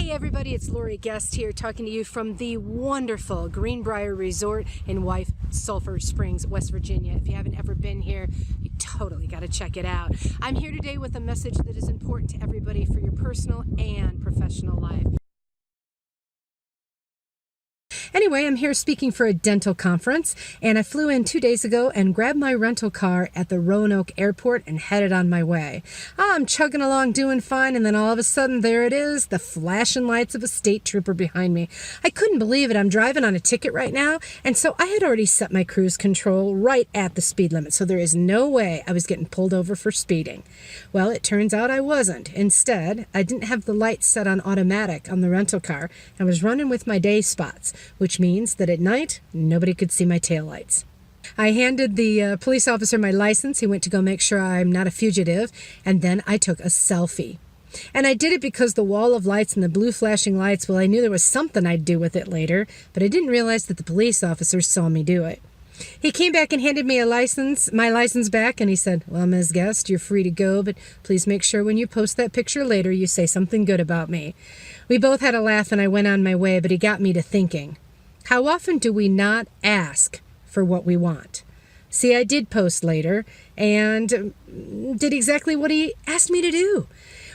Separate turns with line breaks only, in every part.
Hey everybody, it's Lori Guest here talking to you from the wonderful Greenbrier Resort in White Sulphur Springs, West Virginia. If you haven't ever been here, you totally got to check it out. I'm here today with a message that is important to everybody for your personal and professional life. Anyway, I'm here speaking for a dental conference, and I flew in 2 days ago and grabbed my rental car at the Roanoke Airport and headed on my way. I'm chugging along doing fine, and then all of a sudden, there it is, the flashing lights of a state trooper behind me. I couldn't believe it. I'm driving on a ticket right now, and so I had already set my cruise control right at the speed limit, so there is no way I was getting pulled over for speeding. Well, it turns out I wasn't. Instead, I didn't have the lights set on automatic on the rental car. I was running with my day spots, which means that at night, nobody could see my taillights. I handed the police officer my license. He went to go make sure I'm not a fugitive, and then I took a selfie. And I did it because the wall of lights and the blue flashing lights, well, I knew there was something I'd do with it later, but I didn't realize that the police officer saw me do it. He came back and handed me my license back, and he said, "Well, Ms. Guest, you're free to go, but please make sure when you post that picture later, you say something good about me." We both had a laugh, and I went on my way, but he got me to thinking. How often do we not ask for what we want? See, I did post later and did exactly what he asked me to do.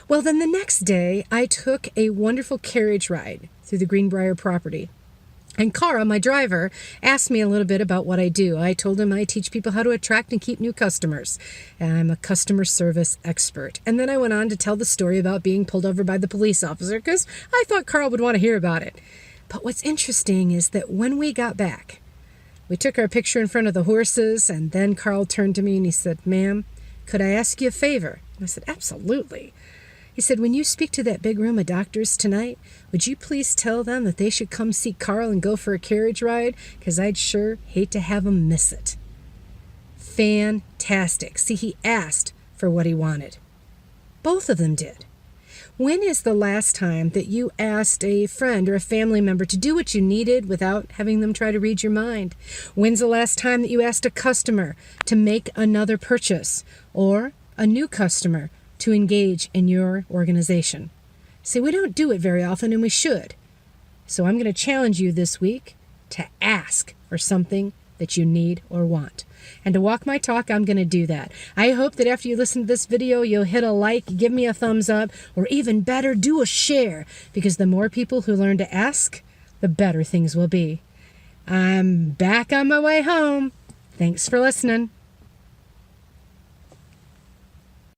Well, then the next day, I took a wonderful carriage ride through the Greenbrier property. And Carl, my driver, asked me a little bit about what I do. I told him I teach people how to attract and keep new customers. I'm a customer service expert. And then I went on to tell the story about being pulled over by the police officer because I thought Carl would want to hear about it. But what's interesting is that when we got back, we took our picture in front of the horses, and then Carl turned to me and he said, "Ma'am, could I ask you a favor?" And I said, "Absolutely." He said, "When you speak to that big room of doctors tonight, would you please tell them that they should come see Carl and go for a carriage ride? Because I'd sure hate to have them miss it." Fantastic. See, he asked for what he wanted. Both of them did. When is the last time that you asked a friend or a family member to do what you needed without having them try to read your mind? When's the last time that you asked a customer to make another purchase or a new customer to engage in your organization? See, we don't do it very often, and we should. So I'm going to challenge you this week to ask for something that you need or want. And to walk my talk, I'm going to do that. I hope that after you listen to this video, you'll hit a like, give me a thumbs up, or even better, do a share, because the more people who learn to ask, the better things will be. I'm back on my way home. Thanks for listening.